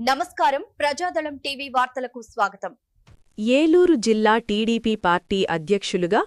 నమస్కారం. ప్రజాదళం టీవీ వార్తలకు స్వాగతం. ఏలూరు జిల్లా టీడీపీ పార్టీ అధ్యక్షులుగా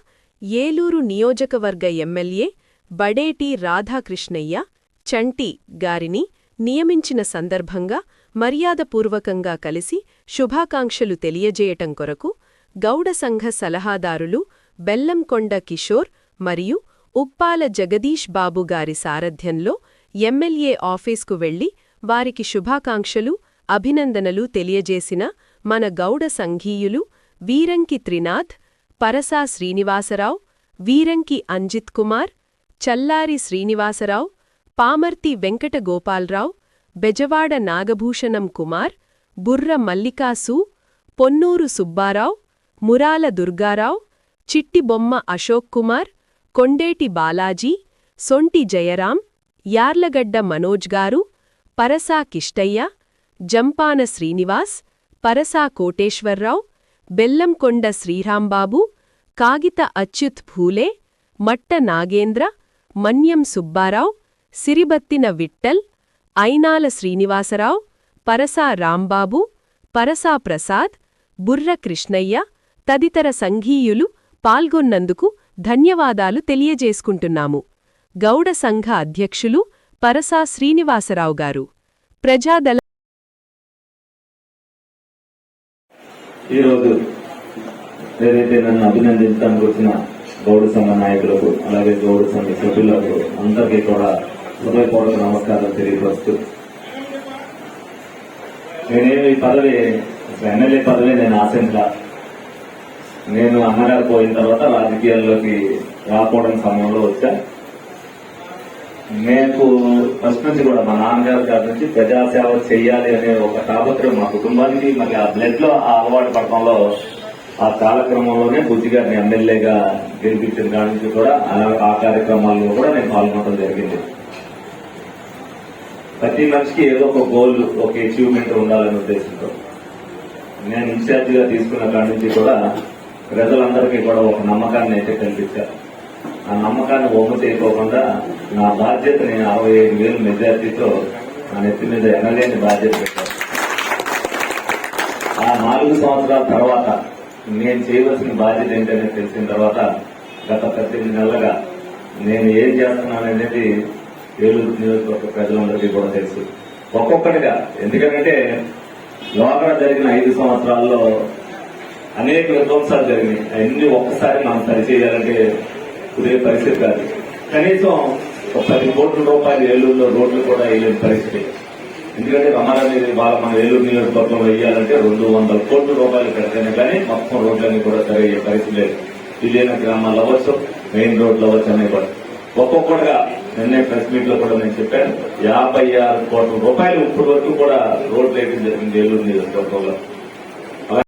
ఏలూరు నియోజకవర్గ ఎమ్మెల్యే బడేటి రాధాకృష్ణయ్య చంటి గారిని నియమించిన సందర్భంగా మర్యాదపూర్వకంగా కలిసి శుభాకాంక్షలు తెలియజేయటం కొరకు గౌడ సంఘ సలహాదారులు బెల్లంకొండ కిషోర్ మరియు ఉప్పాల జగదీష్ బాబు గారి సారథ్యంలో ఎమ్మెల్యే ఆఫీస్కు వెళ్లి వారికి శుభాకాంక్షలు అభినందనలు తెలియజేసిన మన గౌడ సంఘీయులు వీరంకి త్రినాథ్, పరసా శ్రీనివాసరావు, వీరంకి అంజిత్ కుమార్, చల్లారి శ్రీనివాసరావు, పామర్తి వెంకట గోపాలరావు, బెజవాడ నాగభూషణం కుమార్, బుర్ర మల్లికాసు, పొన్నూరు సుబ్బారావు, మురాల దుర్గారావు, చిట్టిబొమ్మ అశోక్ కుమార్, కొండేటి బాలాజీ, సొంటి జయరాం, యార్లగడ్డ మనోజ్ గారు, పరసా కిష్టయ్య, జంపాన శ్రీనివాస్, పరసా కోటేశ్వర్రావు, బెల్లంకొండ శ్రీరాంబాబు, కాగిత అచ్యుత్ భూలే, మట్ట నాగేంద్ర, మన్యం సుబ్బారావు, సిరిబత్తిన విట్టల్, ఐనాల శ్రీనివాసరావు, పరసా రాంబాబు, పరసా ప్రసాద్, బుర్ర కృష్ణయ్య తదితర సంఘీయులు పాల్గొన్నందుకు ధన్యవాదాలు తెలియజేసుకుంటున్నాము. గౌడ సంఘ అధ్యక్షులు పరసా శ్రీనివాసరావు గారు. ప్రజాదళ ఈరోజు ఏదైతే నన్ను అభినందించడానికి వచ్చిన గౌడ సంఘ నాయకులకు అలాగే గౌడ సంఘ సభ్యులకు అందరికీ కూడా హృదయపూర్వక నమస్కారాలు తెలియపరుస్తూ, నేనేమి పదవి ఎమ్మెల్యే పదవి నేను ఆశించా. నేను అన్నగారు పోయిన తర్వాత రాజకీయాల్లోకి రాకపోవడం సమయంలో వచ్చా. నేను ఫస్ట్ నుంచి కూడా మా నాన్నగారి గారి నుంచి ప్రజాసేవ చెయ్యాలి అనే ఒక తాపత్రయం మా కుటుంబానికి, మరి ఆ బ్లడ్ లో ఆ అలవాటు పడటంలో ఆ కాలక్రమంలోనే బుజ్జి గారిని ఎమ్మెల్యేగా గెలిపించిన కాడి నుంచి కూడా ఆ కార్యక్రమాల్లో కూడా నేను పాల్గొనడం జరిగింది. ప్రతి మనిషికి ఏదో ఒక గోల్, ఒక అచీవ్మెంట్ ఉండాలనే ఉద్దేశంతో నేను ఇన్ఛార్జిగా తీసుకున్న కాడి నుంచి కూడా ప్రజలందరికీ కూడా ఒక నమ్మకాన్ని అయితే కల్పించారు. ఆ నమ్మకాన్ని బొమ్మ చేయకోకుండా నా బాధ్యతని 65,000 మెజార్టీతో నా నెత్తి మీద ఎమ్మెల్యేని బాధ్యత పెట్టారు. ఆ 4 సంవత్సరాల తర్వాత నేను చేయవలసిన బాధ్యత ఏంటనేది తెలిసిన తర్వాత గత 18 నెలలుగా నేను ఏం చేస్తున్నాననేది ఏలూరు నియోజకవర్గ ప్రజలందరికీ కూడా తెలుసు. ఒక్కొక్కటిగా, ఎందుకంటే లోపల జరిగిన 5 సంవత్సరాల్లో అనేక విధ్వంసాలు జరిగినాయి. అన్ని ఒక్కసారి మనం సరిచేయాలంటే కుదిరే పరిస్థితి కాదు. కనీసం 10 కోట్ల రూపాయలు ఏలూరులో రోడ్లు కూడా వేయలేని పరిస్థితి. ఎందుకంటే రమారాజు వాళ్ళ మన ఏలూరు నియోజకవర్గంలో వేయాలంటే 200 కోట్ల రూపాయలు పెడితేనే కానీ మొత్తం రోడ్లన్నీ కూడా సరయ్యే పరిస్థితి లేదు. విలీన గ్రామాలు అవ్వచ్చు, మెయిన్ రోడ్లు అవ్వచ్చు అనేవి కూడా ఒక్కొక్కటిగా నిన్నే ప్రెస్ మీట్ లో కూడా నేను చెప్పాను. 56 కోట్ల రూపాయలు ఇప్పటి వరకు కూడా రోడ్లు వేయడం జరిగింది ఏలూరు నియోజకవర్గంలో.